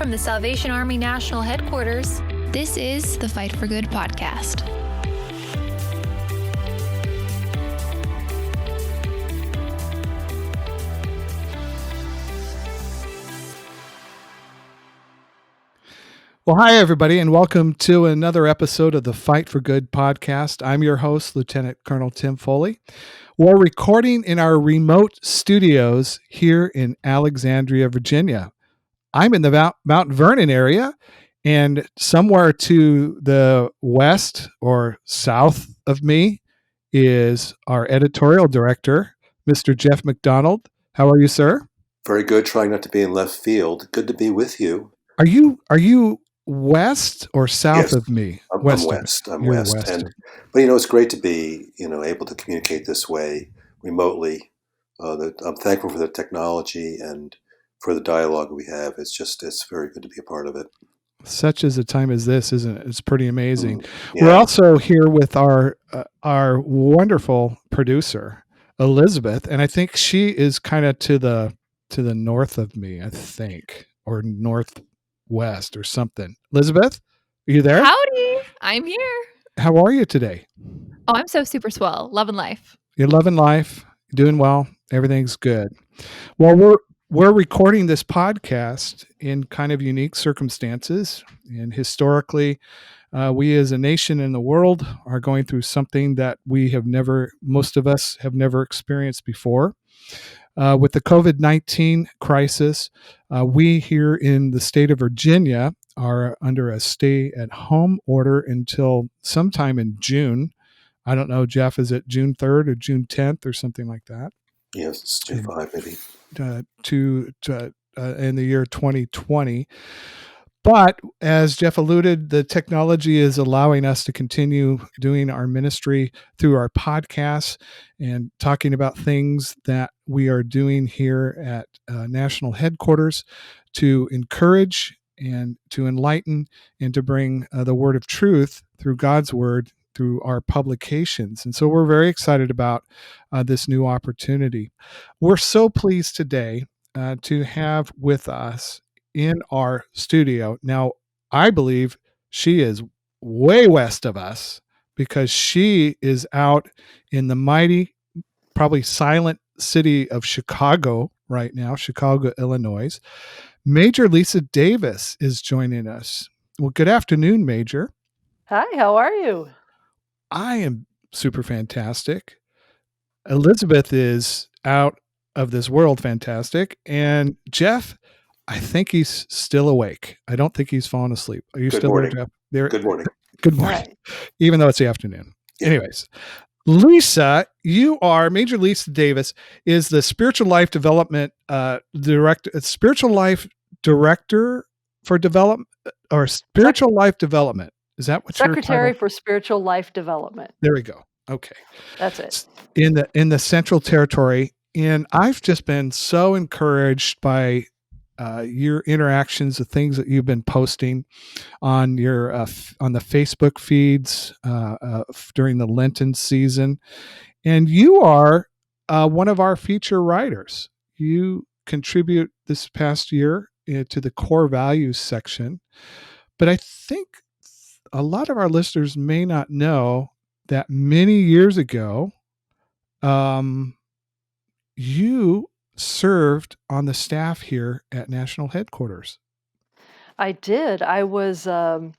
from the Salvation Army National Headquarters, this is the Fight for Good podcast. Well, hi, everybody, and welcome to another episode of the Fight for Good podcast. I'm your host, Lieutenant Colonel Tim Foley. We're recording in our remote studios here in Alexandria, Virginia. I'm in the Mount Vernon area, and somewhere to the west or south of me is our editorial director, Mr. Jeff McDonald. How are you, sir? Very good. Trying not to be in left field. Good to be with you. Are you west or south of me? I'm west. I'm west. But it's great to be, able to communicate this way remotely. I'm thankful for the technology and for the dialogue we have. It's very good to be a part of it. Such as a time as this, isn't it? It's pretty amazing. Yeah. We're also here with our wonderful producer, Elizabeth, and I think she is kind of to the north of me, I think, or northwest or something. Elizabeth, are you there? Howdy, I'm here. How are you today? Oh, I'm so super swell. Loving life. You're loving life. You're doing well. Everything's good. Well, we're recording this podcast in kind of unique circumstances, and historically, we as a nation in the world are going through something that most of us have never experienced before. With the COVID-19 crisis, we here in the state of Virginia are under a stay-at-home order until sometime in June. I don't know, Jeff, is it June 3rd or June 10th or something like that? Yes, it's June 5 maybe. In the year 2020. But as Jeff alluded, the technology is allowing us to continue doing our ministry through our podcasts and talking about things that we are doing here at National Headquarters to encourage and to enlighten and to bring the word of truth through God's word through our publications. And so we're very excited about this new opportunity. We're so pleased today to have with us in our studio. Now, I believe she is way west of us because she is out in the mighty, probably silent city of Chicago right now, Chicago, Illinois. Major Lesa Davis is joining us. Well, good afternoon, Major. Hi, how are you? I am super fantastic. Elizabeth is out of this world fantastic. And Jeff, I think he's still awake. I don't think he's fallen asleep. Are you Good still morning. there, Jeff? Good morning. Good morning. Right. Even though it's the afternoon. Yeah. Anyways, Lesa, Major Lesa Davis is the spiritual life development spiritual life director for development or spiritual life development. Is that what Secretary for Spiritual Life Development. There we go. Okay. That's it. In the Central Territory. And I've just been so encouraged by your interactions, the things that you've been posting on your on the Facebook feeds during the Lenten season. And you are one of our feature writers. You contribute this past year to the core values section. But I think a lot of our listeners may not know that many years ago, you served on the staff here at National Headquarters. I did. I was a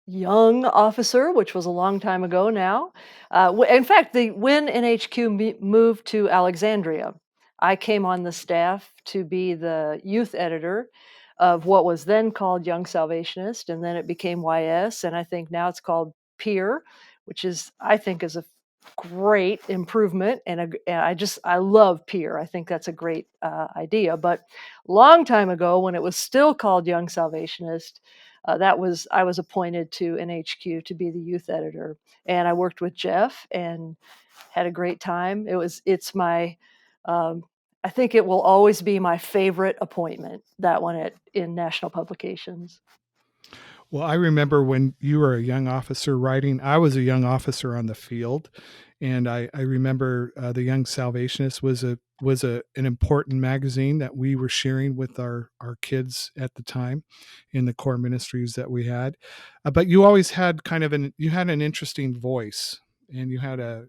young officer, which was a long time ago now. In fact, when NHQ moved to Alexandria, I came on the staff to be the youth editor of what was then called Young Salvationist, and then it became YS, and I think now it's called Peer, which I think is a great improvement, and I love Peer. I think that's a great idea. But long time ago, when it was still called Young Salvationist, I was appointed to NHQ to be the youth editor, and I worked with Jeff and had a great time. It's my I think it will always be my favorite appointment, that one in National Publications. Well, I remember when you were a young officer writing, I was a young officer on the field. And I remember the Young Salvationist was an important magazine that we were sharing with our kids at the time in the core ministries that we had. But you always had you had an interesting voice, and you had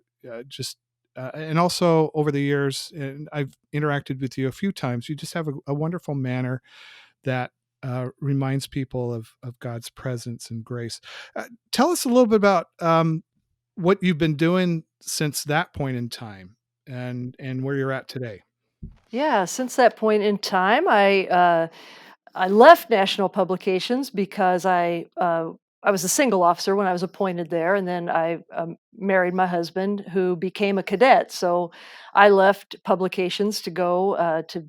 just and also over the years, and I've interacted with you a few times, you just have a wonderful manner that reminds people of God's presence and grace. Tell us a little bit about what you've been doing since that point in time, and where you're at today. Yeah, since that point in time, I left National Publications because I was a single officer when I was appointed there, and then I married my husband, who became a cadet. So I left publications to go to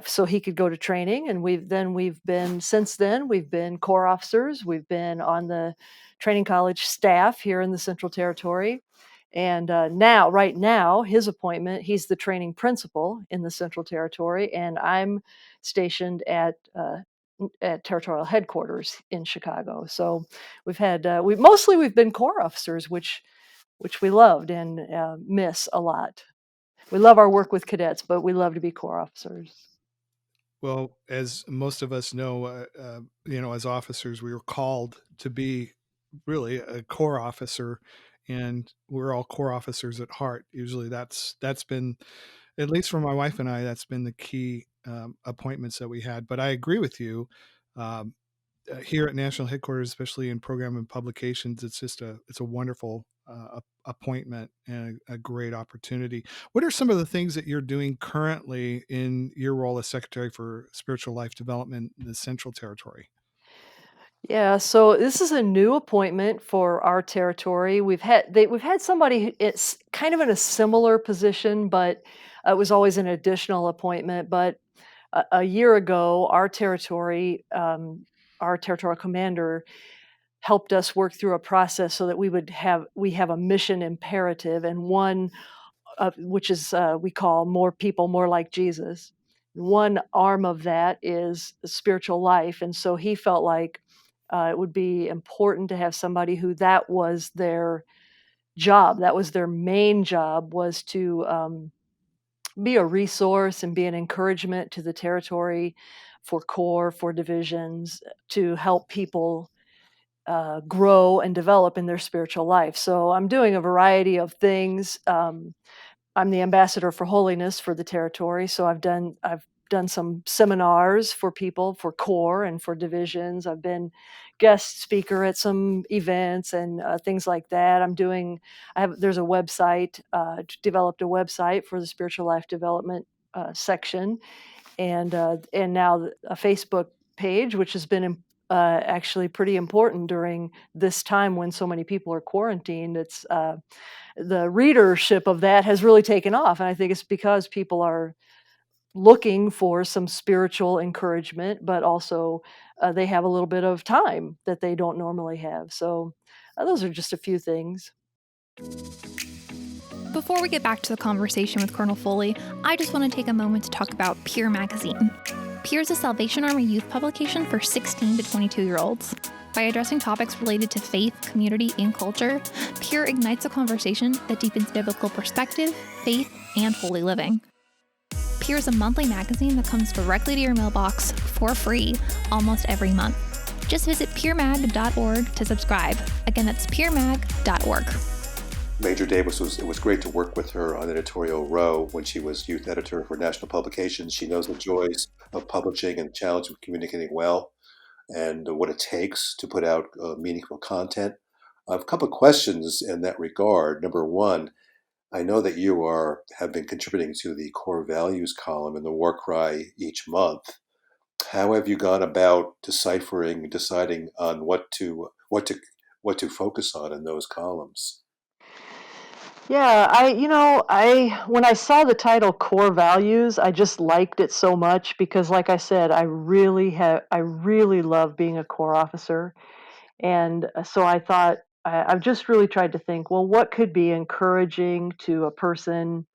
so he could go to training, and since then we've been corps officers. We've been on the training college staff here in the Central Territory, and right now, his appointment, he's the training principal in the Central Territory, and I'm stationed at territorial headquarters in Chicago. So we've been corps officers, which we loved and miss a lot. We love our work with cadets, but we love to be corps officers. Well, as most of us know, as officers, we were called to be really a corps officer, and we're all corps officers at heart. Usually, that's been, at least for my wife and I, that's been the key appointments that we had. But I agree with you. Um, Here at national headquarters, especially in program and publications, it's a wonderful appointment and a great opportunity. What are some of the things that you're doing currently in your role as Secretary for Spiritual Life Development in the Central Territory? Yeah, so this is a new appointment for our territory. We've had somebody it's kind of in a similar position, but it was always an additional appointment. But a year ago, our territorial commander helped us work through a process so that we have a mission imperative, and one which is we call more people, more like Jesus. One arm of that is spiritual life, and so he felt like it would be important to have somebody who that was their job, that was their main job, was to be a resource and be an encouragement to the territory for corps, for divisions, to help people grow and develop in their spiritual life. So I'm doing a variety of things. I'm the ambassador for holiness for the territory, so I've done some seminars for people for corps and for divisions. I've been guest speaker at some events and things like that. There's a website, developed a website for the spiritual life development section, and now a Facebook page, which has been actually pretty important during this time when so many people are quarantined. It's The readership of that has really taken off, and I think it's because people are looking for some spiritual encouragement, but also they have a little bit of time that they don't normally have. So those are just a few things. Before we get back to the conversation with Colonel Foley, I just want to take a moment to talk about Peer Magazine. Peer is a Salvation Army youth publication for 16 to 22-year-olds. By addressing topics related to faith, community, and culture, Peer ignites a conversation that deepens biblical perspective, faith, and holy living. Peer is a monthly magazine that comes directly to your mailbox for free almost every month. Just visit peermag.org to subscribe. Again, that's peermag.org. Major Davis it was great to work with her on editorial row when she was youth editor for National Publications. She knows the joys of publishing and the challenge of communicating well and what it takes to put out meaningful content. I have a couple of questions in that regard. Number one, I know that you have been contributing to the core values column in the War Cry each month. How have you gone about deciding on what to focus on in those columns? Yeah, I when I saw the title Core Values, I just liked it so much because, like I said, I really love being a corps officer. And so I thought, I've just really tried to think, well, what could be encouraging to a person,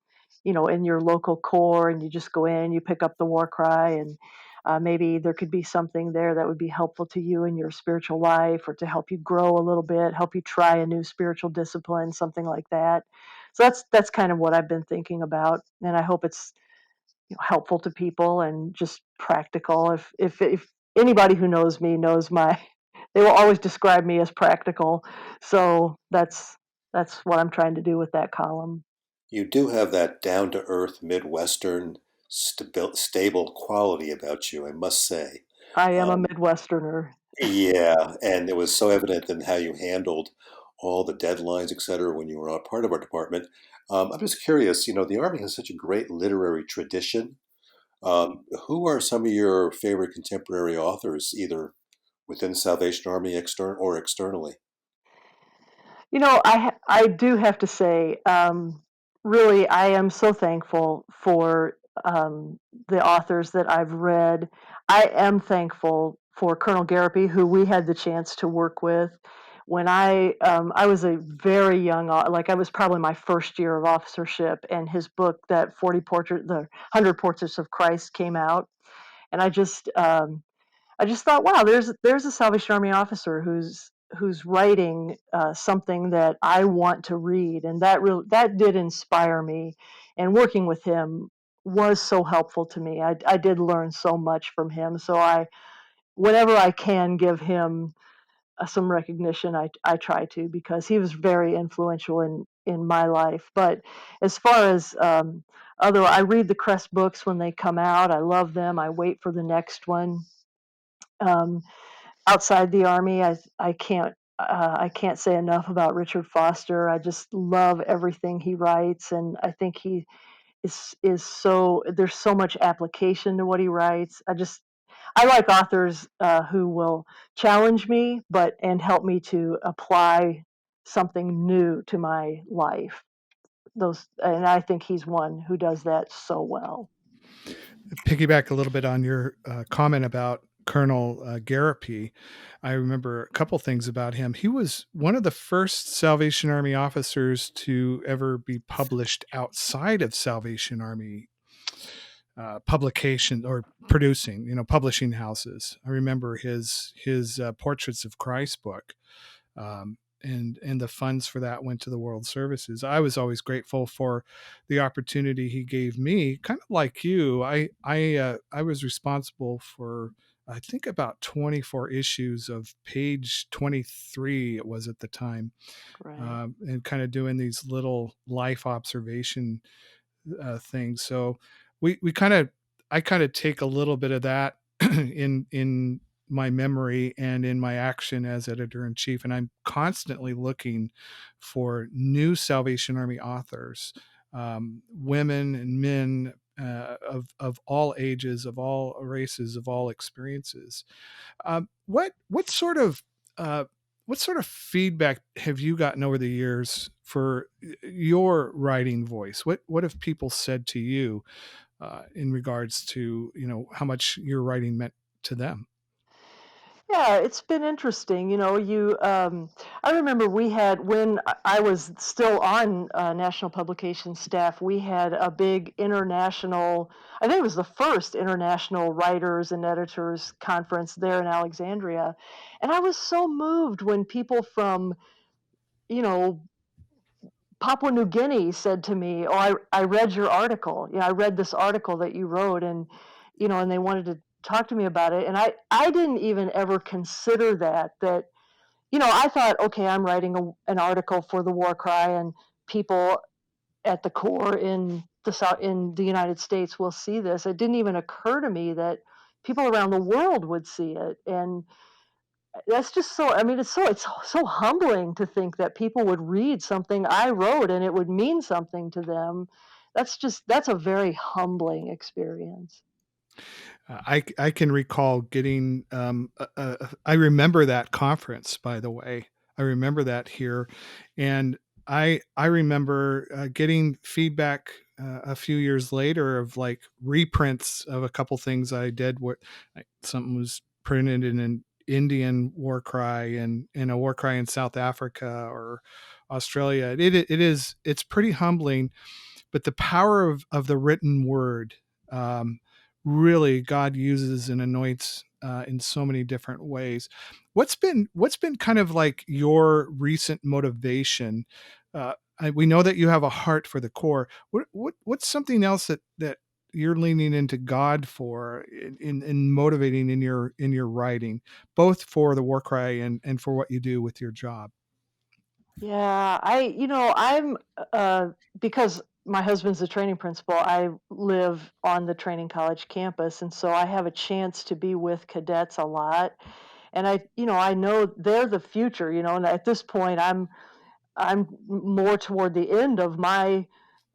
in your local corps, and you just go in, you pick up the war cry, and maybe there could be something there that would be helpful to you in your spiritual life, or to help you grow a little bit, help you try a new spiritual discipline, something like that. So that's kind of what I've been thinking about, and I hope it's helpful to people and just practical. If anybody who knows me knows they will always describe me as practical. So that's what I'm trying to do with that column. You do have that down to earth Midwestern stable quality about you, I must say. I am a Um, Midwesterner. yeah, and it was so evident in how you handled all the deadlines, et cetera, when you were a part of our department. I'm just curious, the Army has such a great literary tradition. Who are some of your favorite contemporary authors, either within the Salvation Army or externally? I do have to say, really, I am so thankful for the authors that I've read. I am thankful for Colonel Garapi, who we had the chance to work with when I was a very young, like I was probably my first year of officership, and his book, that 100 Portraits of Christ, came out, and I just thought, wow, there's a Salvation Army officer who's writing something that I want to read, and that did inspire me. And working with him was so helpful to me. I did learn so much from him. So whenever I can give him some recognition, I try to, because he was very influential in my life. But as far as other, I read the Crest books when they come out. I love them. I wait for the next one. Um, Outside the Army, I can't say enough about Richard Foster. I just love everything he writes, and I think he is so there's so much application to what he writes. I like authors who will challenge me, and help me to apply something new to my life. And I think he's one who does that so well. Piggyback a little bit on your comment about Colonel Garapi. I remember a couple things about him. He was one of the first Salvation Army officers to ever be published outside of Salvation Army publication or producing, publishing houses. I remember his Portraits of Christ book. And the funds for that went to the World Services. I was always grateful for the opportunity he gave me. Kind of like you, I was responsible for, I think, about 24 issues of Page 23. It was at the time, Right. and kind of doing these little life observation things. So we kind of I kind of take a little bit of that in my memory and in my action as editor in chief, and I'm constantly looking for new Salvation Army authors, women and men, of all ages, of all races, of all experiences. What sort of feedback have you gotten over the years for your writing voice? What have people said to you in regards to how much your writing meant to them? Yeah, it's been interesting. I remember when I was still on national publication staff, we had a big international, I think it was the first international writers and editors conference there in Alexandria. And I was so moved when people from, you know, Papua New Guinea said to me, "Oh, I read your article. I read this article that you wrote," and they wanted to talk to me about it. And I didn't even ever consider that. I thought, okay, I'm writing an article for the War Cry, and people at the Corps in the United States will see this. It didn't even occur to me that people around the world would see it. And that's just so, I mean, it's so humbling to think that people would read something I wrote and it would mean something to them. That's a very humbling experience. I can recall getting. I remember that conference, by the way. I remember that here, and I remember getting feedback a few years later of like reprints of a couple things I did. Where something was printed in an Indian war cry and in a war cry in South Africa or Australia. It's pretty humbling, but the power of the written word. really God uses and anoints in so many different ways. What's been kind of like your recent motivation? We know that you have a heart for the core. What's something else that you're leaning into God for in motivating in your writing, both for the war cry and for what you do with your job? Yeah, I'm because my husband's a training principal, I live on the training college campus, and so I have a chance to be with cadets a lot. And I know they're the future, and at this point I'm more toward the end of my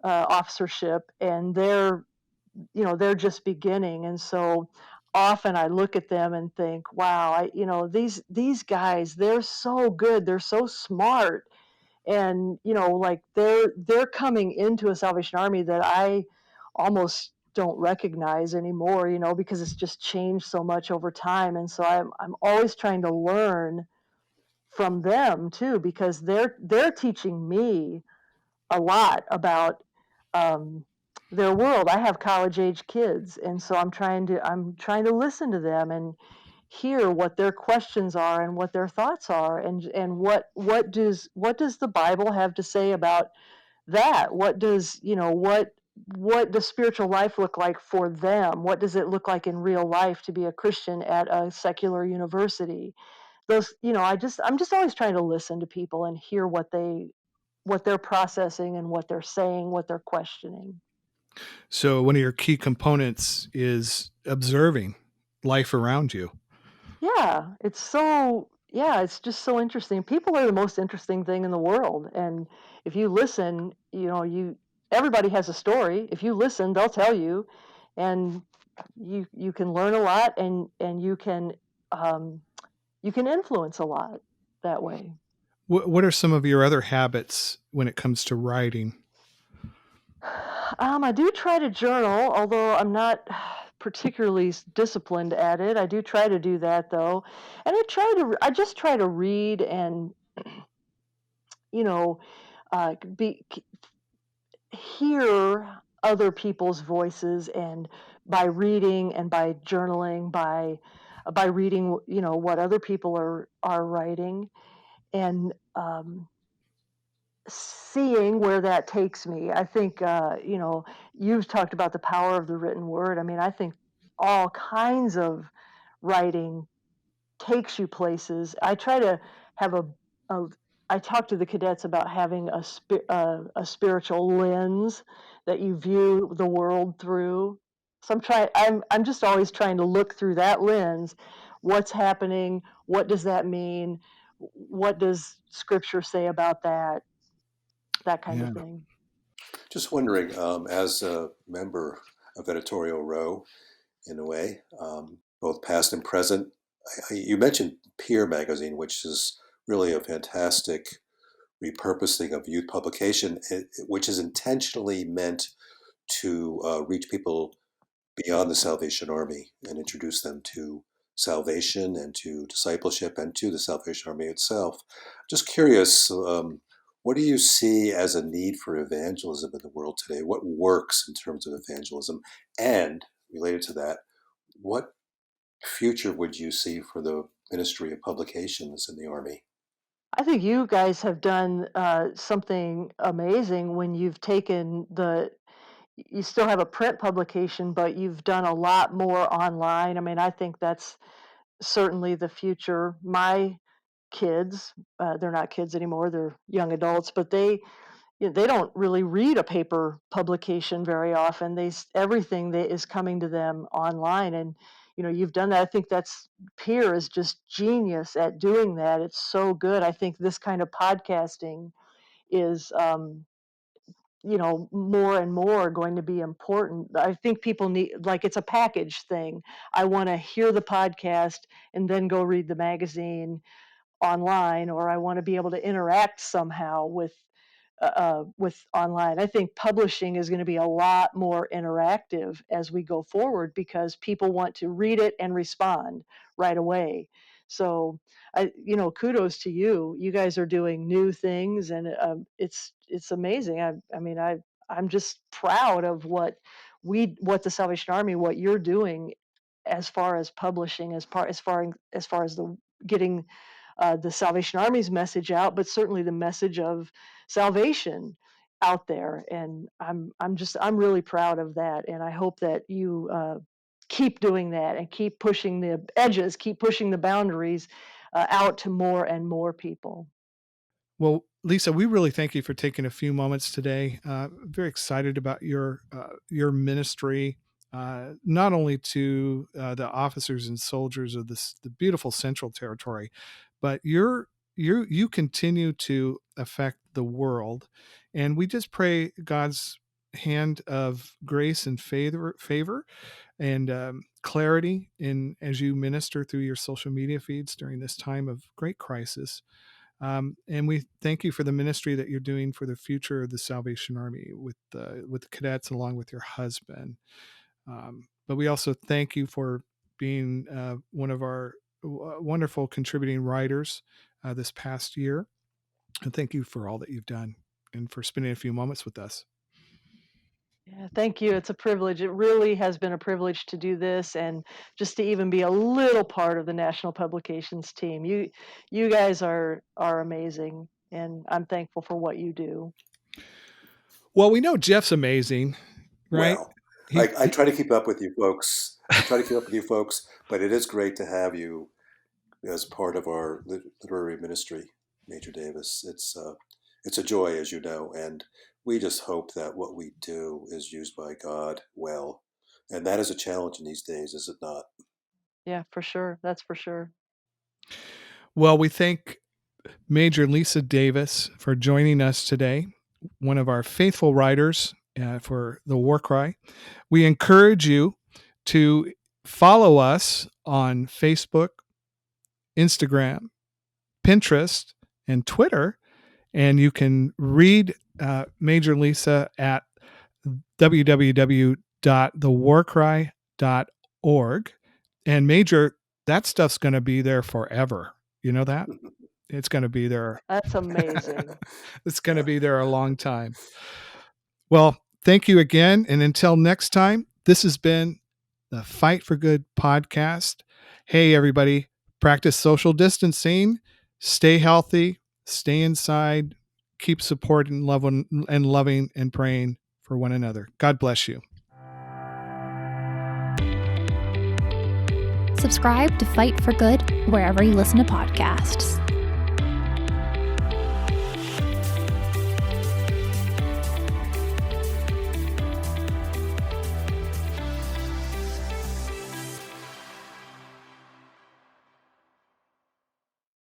officership, and they're just beginning. And so often I look at them and think, wow, these guys, they're so good, they're so smart, and like they're coming into a Salvation Army that I almost don't recognize anymore, because it's just changed so much over time. And so I'm always trying to learn from them too, because they're teaching me a lot about um, their world. I have college age kids, and so I'm trying to listen to them and hear what their questions are and what their thoughts are, and what does the Bible have to say about that? What does spiritual life look like for them? What does it look like in real life to be a Christian at a secular university? I'm just always trying to listen to people and hear what they're processing and what they're saying, what they're questioning. So one of your key components is observing life around you. Yeah, it's just so interesting. People are the most interesting thing in the world. And if you listen, everybody has a story. If you listen, they'll tell you, and you can learn a lot, and um, you can influence a lot that way. What are some of your other habits when it comes to writing? I do try to journal, although I'm not particularly disciplined at it. I do try to do that though, and I just try to read and you know, be hear other people's voices, and by reading and by journaling, by reading, what other people are writing, and seeing where that takes me. I think, you've talked about the power of the written word. I mean, I think all kinds of writing takes you places. I try to have a I talk to the cadets about having a spiritual lens that you view the world through. So I'm just always trying to look through that lens. What's happening? What does that mean? What does scripture say about that? That kind of Yeah. thing. Just wondering, as a member of Editorial Row, in a way, both past and present, you mentioned Peer Magazine, which is really a fantastic repurposing of youth publication, which is intentionally meant to reach people beyond the Salvation Army and introduce them to salvation and to discipleship and to the Salvation Army itself. Just curious, what do you see as a need for evangelism in the world today? What works in terms of evangelism? And related to that, what future would you see for the Ministry of Publications in the Army? I think you guys have done something amazing when you've taken you still have a print publication, but you've done a lot more online. I mean, I think that's certainly the future. My kids, they're not kids anymore, they're young adults, but they don't really read a paper publication very often. Everything that is coming to them online, and you've done that. I think that's Peer is just genius at doing that. It's so good. I think this kind of podcasting is more and more going to be important. I think people need, like, it's a package thing. I want to hear the podcast and then go read the magazine online, or I want to be able to interact somehow with online. I think publishing is going to be a lot more interactive as we go forward, because people want to read it and respond right away. So kudos to you. You guys are doing new things, and it's amazing. I'm just proud of what the Salvation Army, what you're doing as far as publishing, as far as the getting the Salvation Army's message out, but certainly the message of salvation out there. And I'm really proud of that. And I hope that you keep doing that and keep pushing the edges, keep pushing the boundaries out to more and more people. Well, Lesa, we really thank you for taking a few moments today. Very excited about your ministry, not only to the officers and soldiers of the beautiful Central Territory, but you continue to affect the world, and we just pray God's hand of grace and favor and clarity in as you minister through your social media feeds during this time of great crisis. And we thank you for the ministry that you're doing for the future of the Salvation Army with the cadets, along with your husband. But we also thank you for being one of our wonderful contributing writers this past year. And thank you for all that you've done and for spending a few moments with us. Yeah, thank you. It's a privilege. It really has been a privilege to do this and just to even be a little part of the National Publications team. You guys are amazing, and I'm thankful for what you do. Well, we know Jeff's amazing, right? Well, I try to keep up with you folks. But it is great to have you as part of our literary ministry, Major Davis. It's a joy, as you know, and we just hope that what we do is used by God well. And that is a challenge in these days, is it not? Yeah, for sure. That's for sure. Well, we thank Major Lesa Davis for joining us today, one of our faithful writers for the War Cry. We encourage you to follow us on Facebook, Instagram, Pinterest, and Twitter. And you can read Major Lesa at www.thewarcry.org. And Major, that stuff's going to be there forever. You know that? It's going to be there. That's amazing. It's going to be there a long time. Well, thank you again. And until next time, this has been the Fight for Good podcast. Hey, everybody, practice social distancing, stay healthy, stay inside, keep supporting, loving and praying for one another. God bless you. Subscribe to Fight for Good wherever you listen to podcasts.